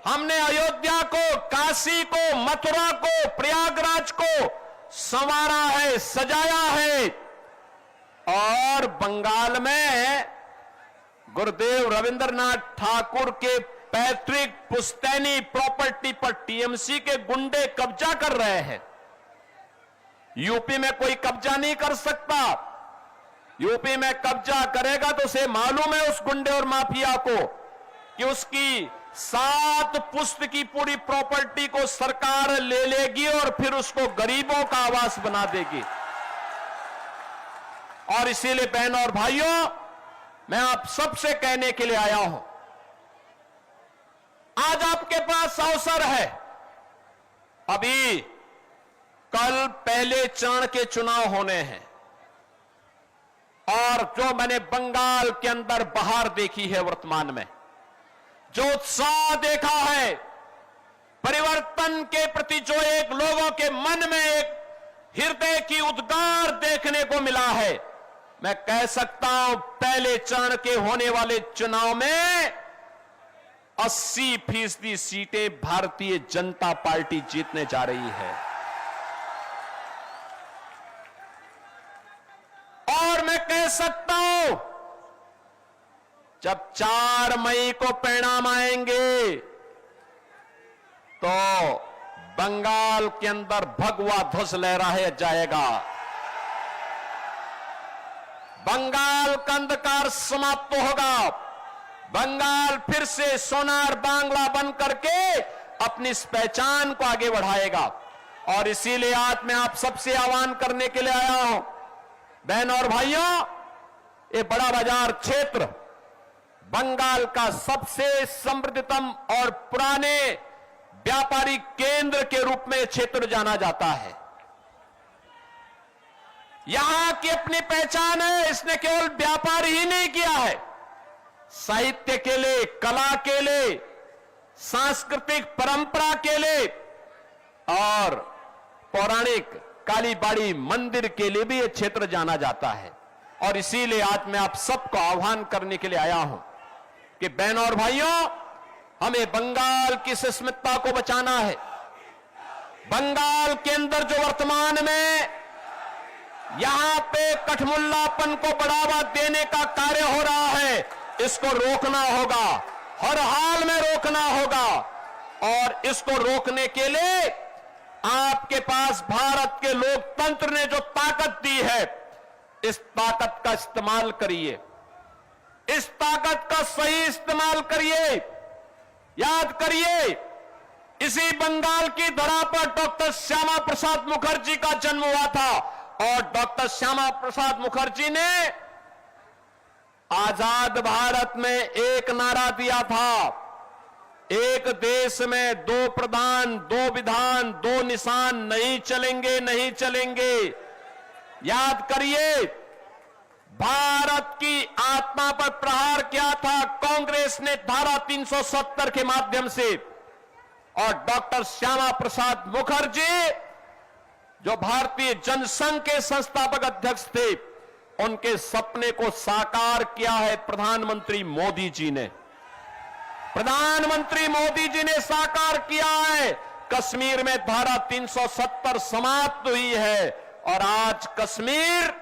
हमने अयोध्या को, काशी को, मथुरा को, प्रयागराज को संवारा है, सजाया है। और बंगाल में गुरुदेव रविंद्रनाथ ठाकुर के पैतृक पुश्तैनी प्रॉपर्टी पर टीएमसी के गुंडे कब्जा कर रहे हैं। यूपी में कोई कब्जा नहीं कर सकता। यूपी में कब्जा करेगा तो उसे मालूम है उस गुंडे और माफिया को कि उसकी 7 पुश्त की पूरी प्रॉपर्टी को सरकार ले लेगी और फिर उसको गरीबों का आवास बना देगी। और इसीलिए बहनों और भाइयों, मैं आप सबसे कहने के लिए आया हूं, आज आपके पास अवसर है। अभी कल पहले चरण के चुनाव होने हैं और जो मैंने बंगाल के अंदर बहार देखी है, वर्तमान में जो उत्साह देखा है, परिवर्तन के प्रति जो एक लोगों के मन में एक हृदय की उद्गार देखने को मिला है, मैं कह सकता हूं पहले चरण के होने वाले चुनाव में 80% सीटें भारतीय जनता पार्टी जीतने जा रही है। और मैं कह सकता हूं जब 4 मई को परिणाम आएंगे तो बंगाल के अंदर भगवा ध्वज लहराया जाएगा। बंगाल का अंधकार समाप्त होगा। बंगाल फिर से सोनार बांग्ला बन करके अपनी इस पहचान को आगे बढ़ाएगा। और इसीलिए आज मैं आप सबसे आह्वान करने के लिए आया हूं, बहनों और भाइयों, ये बड़ा बाजार क्षेत्र बंगाल का सबसे समृद्धतम और पुराने व्यापारिक केंद्र के रूप में क्षेत्र जाना जाता है। यहां की अपनी पहचान है। इसने केवल व्यापार ही नहीं किया है, साहित्य के लिए, कला के लिए, सांस्कृतिक परंपरा के लिए और पौराणिक कालीबाड़ी मंदिर के लिए भी यह क्षेत्र जाना जाता है। और इसीलिए आज मैं आप सबको आह्वान करने के लिए आया हूं कि बहनों और भाइयों, हमें बंगाल की अस्मिता को बचाना है। बंगाल के अंदर जो वर्तमान में यहां पे कठमुल्लापन को बढ़ावा देने का कार्य हो रहा है, इसको रोकना होगा, हर हाल में रोकना होगा। और इसको रोकने के लिए आपके पास भारत के लोकतंत्र ने जो ताकत दी है, इस ताकत का इस्तेमाल करिए, इस ताकत का सही इस्तेमाल करिए। याद करिए, इसी बंगाल की धरा पर डॉक्टर श्यामा प्रसाद मुखर्जी का जन्म हुआ था और डॉक्टर श्यामा प्रसाद मुखर्जी ने आजाद भारत में एक नारा दिया था, एक देश में 2 प्रधान, 2 विधान, 2 निशान नहीं चलेंगे, नहीं चलेंगे। याद करिए, भारत की आत्मा पर प्रहार किया था कांग्रेस ने धारा 370 के माध्यम से। और डॉक्टर श्यामा प्रसाद मुखर्जी जो भारतीय जनसंघ के संस्थापक अध्यक्ष थे, उनके सपने को साकार किया है प्रधानमंत्री मोदी जी ने। प्रधानमंत्री मोदी जी ने साकार किया है। कश्मीर में धारा 370 समाप्त हुई है और आज कश्मीर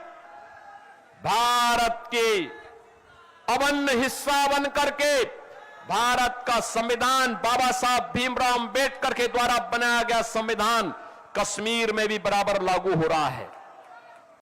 भारत के अभिन्न हिस्सा बन करके भारत का संविधान, बाबा साहब भीमराव अंबेडकर के द्वारा बनाया गया संविधान कश्मीर में भी बराबर लागू हो रहा है।